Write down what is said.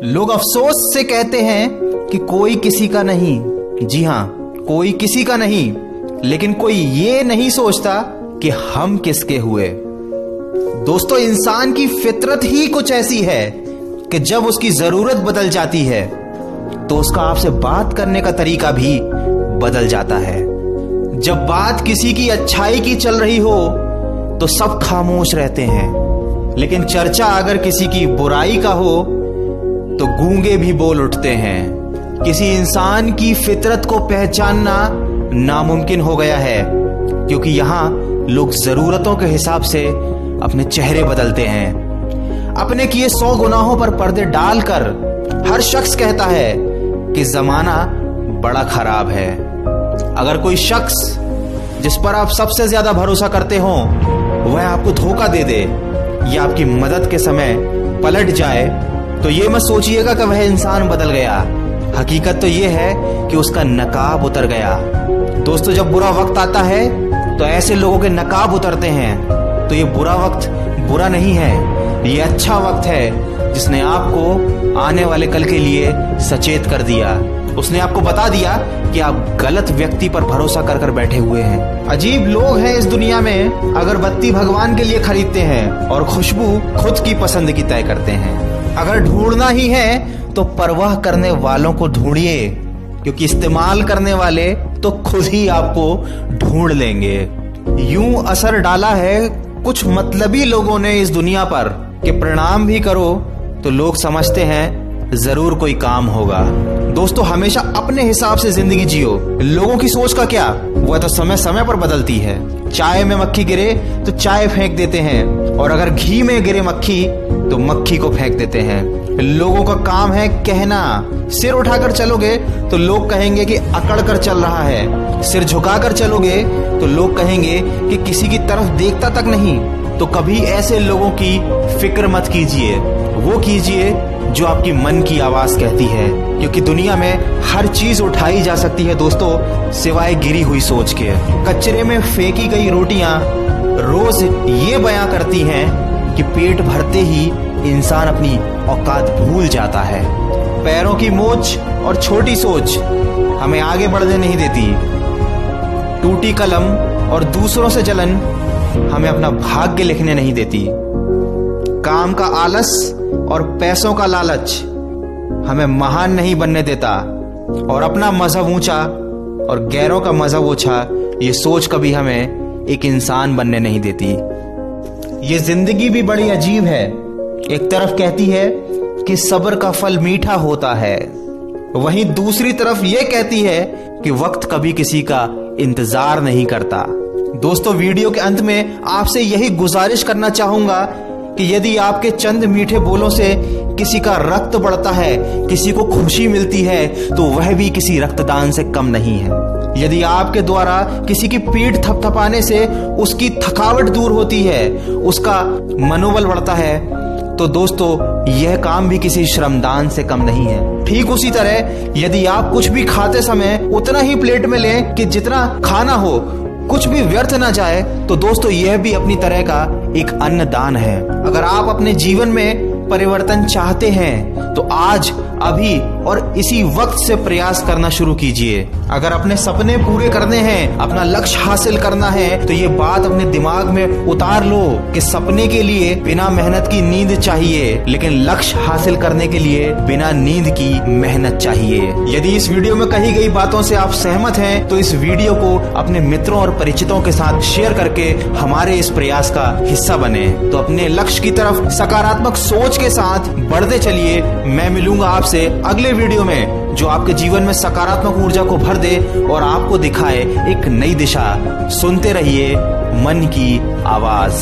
लोग अफसोस से कहते हैं कि कोई किसी का नहीं। जी हां, कोई किसी का नहीं, लेकिन कोई ये नहीं सोचता कि हम किसके हुए। दोस्तों, इंसान की फितरत ही कुछ ऐसी है कि जब उसकी जरूरत बदल जाती है तो उसका आपसे बात करने का तरीका भी बदल जाता है। जब बात किसी की अच्छाई की चल रही हो तो सब खामोश रहते हैं, लेकिन चर्चा अगर किसी की बुराई का हो तो गूंगे भी बोल उठते हैं। किसी इंसान की फितरत को पहचानना नामुमकिन हो गया है, क्योंकि यहां लोग जरूरतों के हिसाब से अपने चेहरे बदलते हैं। अपने किए 100 गुनाहों पर पर्दे डालकर हर शख्स कहता है कि जमाना बड़ा खराब है। अगर कोई शख्स जिस पर आप सबसे ज्यादा भरोसा करते हो वह आपको धोखा दे दे या आपकी मदद के समय पलट जाए तो ये मत सोचिएगा कि वह इंसान बदल गया। हकीकत तो ये है कि उसका नकाब उतर गया। दोस्तों, जब बुरा वक्त आता है तो ऐसे लोगों के नकाब उतरते हैं। तो ये बुरा वक्त बुरा नहीं है, ये अच्छा वक्त है जिसने आपको आने वाले कल के लिए सचेत कर दिया। उसने आपको बता दिया कि आप गलत व्यक्ति पर भरोसा कर कर बैठे हुए हैं। अजीब लोग हैं इस दुनिया में, अगरबत्ती भगवान के लिए खरीदते हैं और खुशबू खुद की पसंद की तय करते हैं। अगर ढूंढना ही है तो परवाह करने वालों को ढूंढिए, क्योंकि इस्तेमाल करने वाले तो खुद ही आपको ढूंढ लेंगे। यूं असर डाला है कुछ मतलबी लोगों ने इस दुनिया पर कि प्रणाम भी करो तो लोग समझते हैं जरूर कोई काम होगा। दोस्तों, हमेशा अपने हिसाब से जिंदगी जियो। लोगों की सोच का क्या, वह तो समय समय पर बदलती है। चाय में मक्खी गिरे तो चाय फेंक देते हैं, और अगर घी में गिरे मक्खी तो मक्खी को फेंक देते हैं। लोगों का काम है कहना। सिर उठाकर चलोगे तो लोग कहेंगे कि अकड़ कर चल रहा है। सिर झुकाकर चलोगे तो लोग कहेंगे कि किसी की तरफ देखता तक नहीं। तो कभी ऐसे लोगों की फिक्र मत कीजिए, वो कीजिए जो आपकी मन की आवाज कहती है, क्योंकि दुनिया में हर चीज उठाई जा सकती है दोस्तों, सिवाय गिरी हुई सोच के। कचरे में फेंकी गई रोटियां रोज ये बयां करती हैं कि पेट भरते ही इंसान अपनी औकात भूल जाता है। पैरों की मोच और छोटी सोच हमें आगे बढ़ने नहीं देती। टूटी कलम और दूसरों से जलन हमें अपना भाग्य लिखने नहीं देती। काम का आलस और पैसों का लालच हमें महान नहीं बनने देता। और अपना मजहब ऊंचा और गैरों का मजहब ओछा, ये सोच कभी हमें एक इंसान बनने नहीं देती। ये जिंदगी भी बड़ी अजीब है। एक तरफ कहती है कि सब्र का फल मीठा होता है, वहीं दूसरी तरफ ये कहती है कि वक्त कभी किसी का इंतजार नहीं करता। दोस्तों, वीडियो के अंत में आपसे यही गुजारिश करना चाहूंगा कि यदि आपके चंद मीठे बोलों से किसी का रक्त बढ़ता है, किसी को खुशी मिलती है, तो वह भी किसी रक्तदान से कम नहीं है। यदि आपके द्वारा किसी की पीठ थपथपाने से उसकी थकावट दूर होती है, उसका मनोबल बढ़ता है, तो दोस्तों यह काम भी किसी श्रमदान से कम नहीं है। ठीक उसी तरह यदि आप कुछ भी खाते समय उतना ही प्लेट में लें कि जितना खाना हो, कुछ भी व्यर्थ ना जाए, तो दोस्तों यह भी अपनी तरह का एक अन्नदान है। अगर आप अपने जीवन में परिवर्तन चाहते हैं तो आज, अभी और इसी वक्त से प्रयास करना शुरू कीजिए। अगर अपने सपने पूरे करने हैं, अपना लक्ष्य हासिल करना है, तो ये बात अपने दिमाग में उतार लो कि सपने के लिए बिना मेहनत की नींद चाहिए, लेकिन लक्ष्य हासिल करने के लिए बिना नींद की मेहनत चाहिए। यदि इस वीडियो में कही गई बातों से आप सहमत हैं तो इस वीडियो को अपने मित्रों और परिचितों के साथ शेयर करके हमारे इस प्रयास का हिस्सा बने। तो अपने लक्ष्य की तरफ सकारात्मक सोच के साथ बढ़ते चलिए। मैं मिलूंगा आपसे अगले वीडियो में, जो आपके जीवन में सकारात्मक ऊर्जा को भर दे और आपको दिखाए एक नई दिशा। सुनते रहिए मन की आवाज।